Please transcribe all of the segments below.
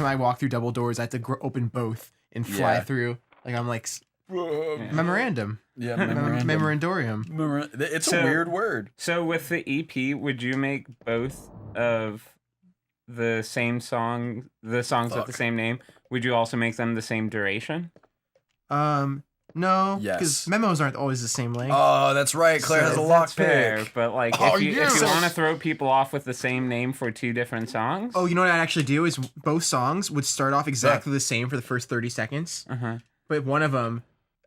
time I walk through double doors, I have to open both and fly through. Like I'm like memorandum. Yeah, memorandorium. It's a weird word. So with the EP, would you make both of the same song, the songs with the same name? Would you also make them the same duration? No, because memos aren't always the same length. Oh, that's right. Claire has a lockpick. But like, if you want to throw people off with the same name for 2 different songs. Oh, you know what I'd actually do is both songs would start off exactly the same for the first 30 seconds. But one of them.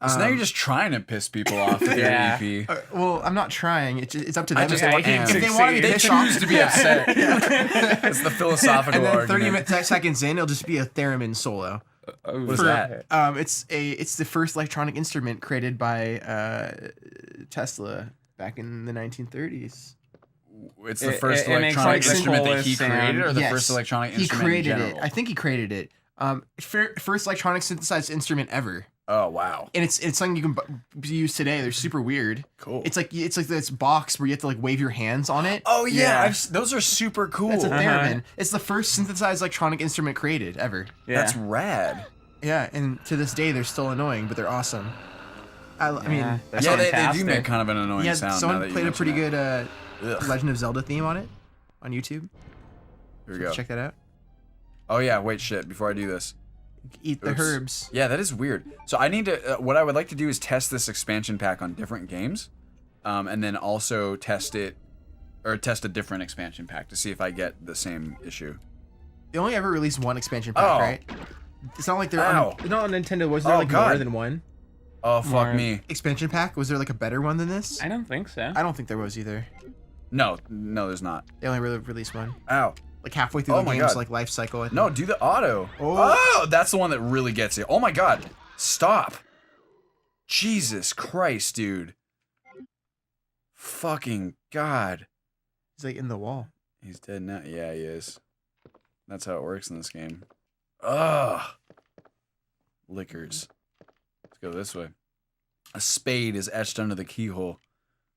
So now you're just trying to piss people off with your EP. Well, I'm not trying. It's up to them. If they want to be pissed off, choose to be upset. It's the philosophical and then argument. 30 seconds in, it'll just be a theremin solo. What's that? It's the first electronic instrument created by Tesla back in the 1930s. It's the first electronic instrument that he created, or the first electronic instrument he created in general? it. I think he created it. First electronic synthesized instrument ever. Oh wow! And it's something you can use today. They're super weird. Cool. It's like this box where you have to like wave your hands on it. Oh yeah, those are super cool. That's a theremin. It's the first synthesized electronic instrument created ever. Yeah. That's rad. Yeah, and to this day they're still annoying, but they're awesome. I mean, they do make kind of an annoying sound. Someone played a pretty good Legend of Zelda theme on it on YouTube. Here we go. Check that out. Oh yeah, wait, shit. Before I do this. Eat the herbs. Yeah, that is weird. So I need to. What I would like to do is test this expansion pack on different games, and then also test a different expansion pack to see if I get the same issue. They only ever released one expansion pack, right? It's not like they're not on Nintendo. Was there more than one? Oh fuck me! Expansion pack? Was there like a better one than this? I don't think so. I don't think there was either. No, there's not. They only released one. Ow. Like halfway through the game's like life cycle. I think. No, do the auto. Oh, that's the one that really gets you. Oh my god. Stop. Jesus Christ, dude. Fucking god. He's like in the wall. He's dead now. Yeah, he is. That's how it works in this game. Ugh. Liquors. Let's go this way. A spade is etched under the keyhole.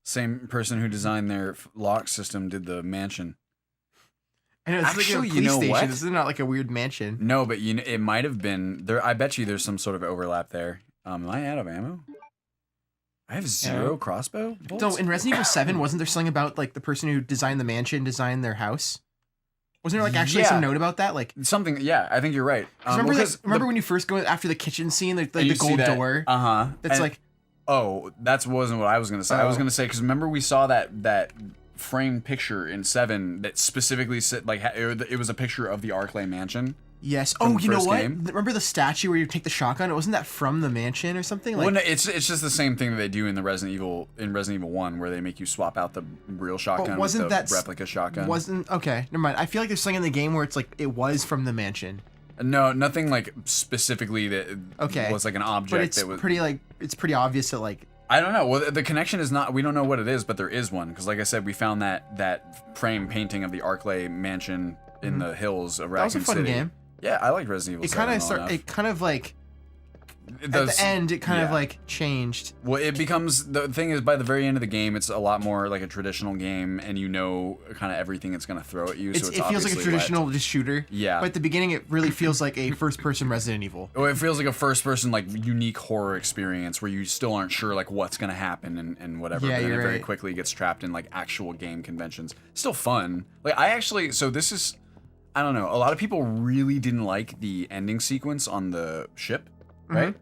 Same person who designed their lock system did the mansion. I know, it's actually, like a police station. This is not like a weird mansion. No, but it might have been there. I bet you there's some sort of overlap there. Am I out of ammo? I have 0 crossbow bolts? No, in Resident Evil 7, wasn't there something about like the person who designed the mansion designed their house? Wasn't there like actually some note about that? Like something. Yeah, I think you're right. Remember when you first go after the kitchen scene, like the gold door? That's like. Oh, that wasn't what I was gonna say. I was gonna say because remember we saw that framed picture in 7 that specifically said like it was a picture of the Arclay mansion. Yes. Oh, you know what? Remember the statue where you take the shotgun? Wasn't that from the mansion or something? Like, well, no, it's just the same thing that they do in the Resident Evil 1 where they make you swap out the real shotgun with the replica shotgun. Okay, never mind. I feel like there's something in the game where it's like it was from the mansion. No, nothing like specifically that was like an object. But it's it's pretty obvious that like. I don't know. Well, the connection is not. We don't know what it is, but there is one because, like I said, we found that frame painting of the Arclay mansion in the hills of Raccoon City. That was a fun game. Yeah, I liked Resident Evil 7. It kind of like. At the end, it kind of like changed. Well, it becomes the thing is by the very end of the game, it's a lot more like a traditional game, and you know kind of everything it's gonna throw at you. So it feels like a traditional just shooter. Yeah. But at the beginning, it really feels like a first-person Resident Evil. Well, it feels like a first-person like unique horror experience where you still aren't sure like what's gonna happen and whatever. Yeah, but then you're it very right. quickly gets trapped in like actual game conventions. Still fun. Like this is, I don't know. A lot of people really didn't like the ending sequence on the ship, right?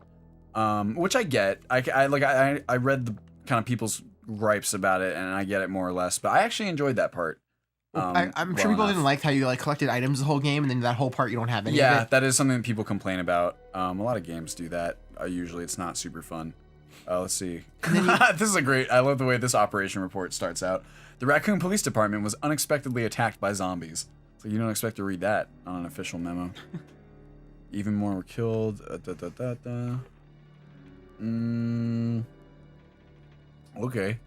Which I get. I read the kind of people's gripes about it, and I get it more or less. But I actually enjoyed that part. I'm sure people didn't like how you like collected items the whole game, and then that whole part you don't have any of it. Yeah, that is something that people complain about. A lot of games do that. Usually, it's not super fun. Let's see. This is a great. I love the way this operation report starts out. The Raccoon Police Department was unexpectedly attacked by zombies. So you don't expect to read that on an official memo. Even more were killed. Okay.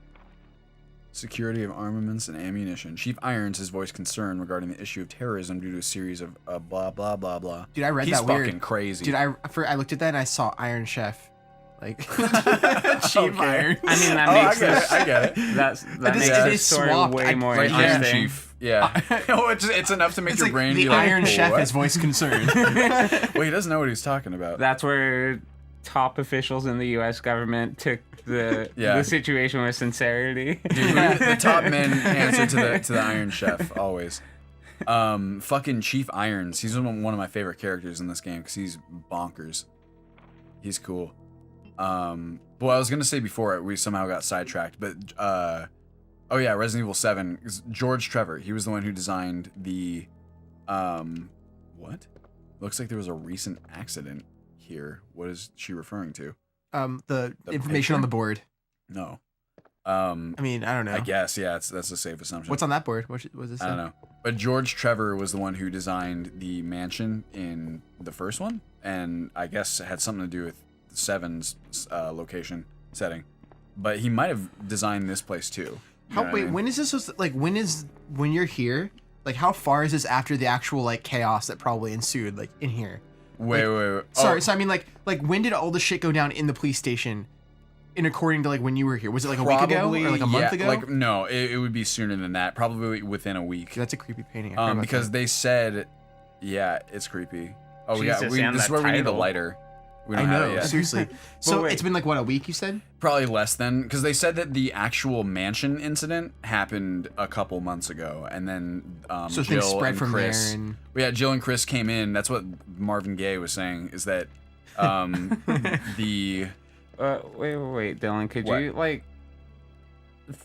Security of armaments and ammunition. Chief Irons has voiced concern regarding the issue of terrorism due to a series of blah blah blah blah. Dude, I read He's that weird. He's fucking crazy. Dude, I looked at that and I saw Iron Chef. Like cheap Okay. iron. I mean, that Oh, makes I get it. that makes it the is story swapped. way more Like Iron interesting. Chief. Yeah. It's enough to make It's your like brain the be like, Iron Chef what? has voice concern. Well, he doesn't know what he's talking about. That's where top officials in the U.S. government took the situation with sincerity. Dude, the top men answer to the Iron Chef always. Fucking Chief Irons. He's one of my favorite characters in this game because he's bonkers. He's cool. Well, I was gonna say before we somehow got sidetracked, but oh yeah, Resident Evil 7. George Trevor. He was the one who designed the what? Looks like there was a recent accident here. What is she referring to? The information picture? on the board. No. I mean, I don't know. I guess that's a safe assumption. What's on that board? What was this? I don't know. But George Trevor was the one who designed the mansion in the first one, and I guess it had something to do with 7's location setting. But he might have designed this place too. You know what I mean? When is this supposed to, like, when you're here, like, how far is this after the actual, like, chaos that probably ensued, like, in here? Wait. Sorry, so I mean, like when did all the shit go down in the police station? In according to like when you were here, was it like a week ago or like a month ago? Like no, it would be sooner than that. Probably within a week. That's a creepy painting. I forgot about Because that. they said, yeah, it's creepy. Oh Jesus, yeah, and this is that where we need a title. lighter. We I don't have know, it yet. seriously. So wait. it's been like what, a week? You said? Probably less than, because they said that the actual mansion incident happened a couple months ago, and then So Jill things spread and from Chris. there, and Well, yeah, Jill and Chris came in. That's what Marvin Gaye was saying. Is that the Wait, Dylan, could What? you like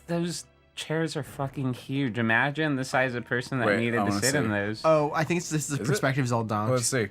those chairs are fucking huge. Imagine the size of person that Wait, needed I to wanna sit see. in those. oh, I think this is the Is it? perspective's all down. let's see.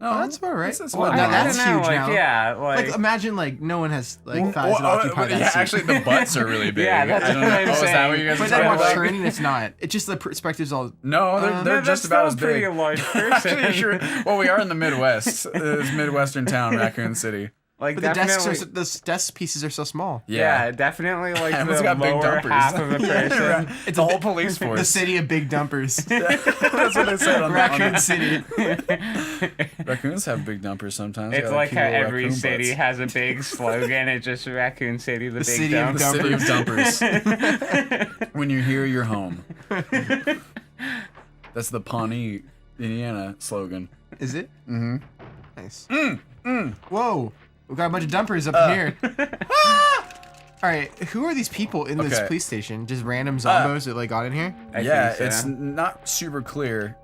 No, Oh, that's about right. That's Well, about now right. that's I don't know, huge like, now. yeah, Like like, imagine like no one has like thighs that occupy that yeah, seat. actually, the butts are really big. Yeah, that's I don't what know. I'm Oh, is that saying. what you guys But are then talking watch about? turning, it's not. It's just the perspective's all. No, they're no, just that's about still as a pretty big. large person. Actually, sure. Well, we are in the Midwest. It's Midwestern town, Raccoon City. Like But the desks definitely, are the desk pieces are so small. yeah, definitely like Everyone's the got big lower dumpers. half of a person. Right. It's a whole police force. The city of big dumpers. That's what it said on Raccoon the City. Raccoons have big dumpers sometimes. They It's got, like cute how little every raccoon city butts. has a big slogan. It's just Raccoon City, the big city of dump. The city of dumpers. When you're here, you're home. That's the Pawnee, Indiana slogan. Is it? Mm-hmm. Nice. Whoa. We got a bunch of dumpers up here. All right, who are these people in this Okay. police station? Just random zombos that like got in here? I Yeah, think so. it's not super clear.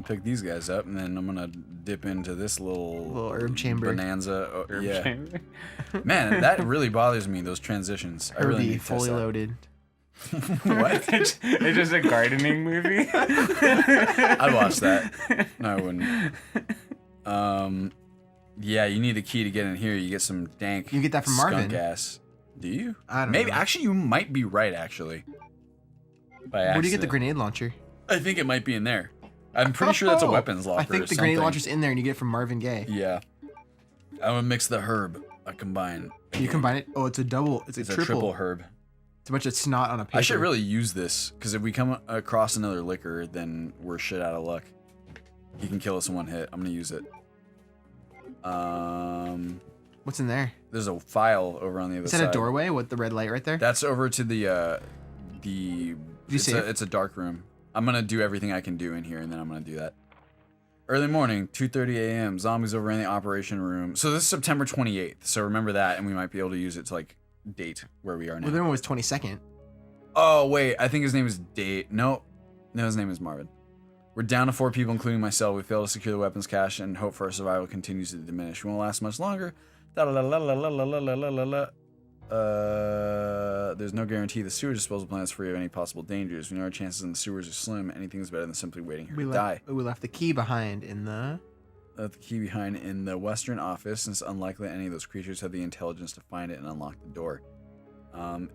Pick these guys up, and then I'm gonna dip into this little herb chamber. bonanza. Oh, Herb yeah, chamber. man, that really bothers me. Those transitions. I really Herbie, need to test fully that. loaded. What? it's just a gardening movie. I'd watch that. No, I wouldn't. Yeah, you need the key to get in here. You get some dank. You get that from skunk Marvin. Ass. Do you? I don't Maybe. know. Actually, you might be right. Actually. By Where do you get the accident. grenade launcher? I think it might be in there. I'm pretty sure that's a weapons locker. I think or the grenade something. launcher's in there and you get it from Marvin Gaye. Yeah. I'm gonna mix the herb. I combine. You combine it? Oh, it's a double. It's a It's triple. a triple herb. It's a bunch of snot on a paper. I should really use this because if we come across another liquor, then we're shit out of luck. He can kill us in one hit. I'm gonna use it. What's in there? There's a file over on the other Is side. that a doorway with the red light right there? That's over to the it's save? a dark room. I'm gonna do everything I can do in here, and then I'm gonna do that. Early morning, 2:30 a.m. Zombies over in the operation room. So this is September 28th. So remember that, and we might be able to use it to like date where we are now. Well, the other one was 22nd. Oh wait, I think his name is Date. No, his name is Marvin. We're down to 4 people, including myself. We failed to secure the weapons cache, and hope for our survival continues to diminish. We won't last much longer. There's no guarantee the sewage disposal plant is free of any possible dangers. We know our chances in the sewers are slim. Anything is better than simply waiting here to die. We left the key behind in the... Left the key behind in the western office, and it's unlikely that any of those creatures have the intelligence to find it and unlock the door.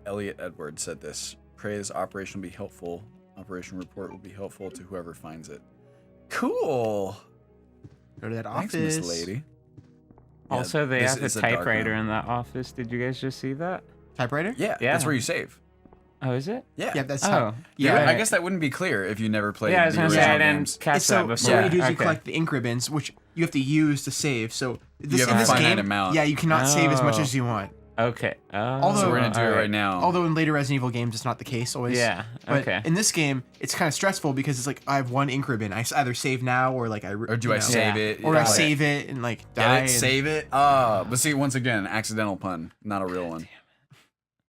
Elliot Edwards said this. Pray this operation will be helpful. Operation report will be helpful to whoever finds it. Cool. Go to that Thanks, office. Miss Lady. Also, they this have a is a dark typewriter room. in that office. Did you guys just see that? Typewriter? Yeah, Yeah. that's where you save. Oh, is it? Yeah. Yeah, that's Oh. how... Yeah, Yeah, I guess that wouldn't be clear if you never played Yeah, I was the gonna original say I games. didn't catch so that before. what you do is you Okay. collect the ink ribbons, which you have to use to save. So this, have in a this finite game, amount. yeah, you cannot save as much Oh. as you want. Okay. Although- So we're gonna do it alright. right now. Although in later Resident Evil games, it's not the case always. Yeah. But Okay. in this game, it's kind of stressful because it's like I have one ink ribbon. I either save now or like or do I save it? or I Got it. save it and like Get die. it? and- Save it? But see, once again, accidental pun, not a real one.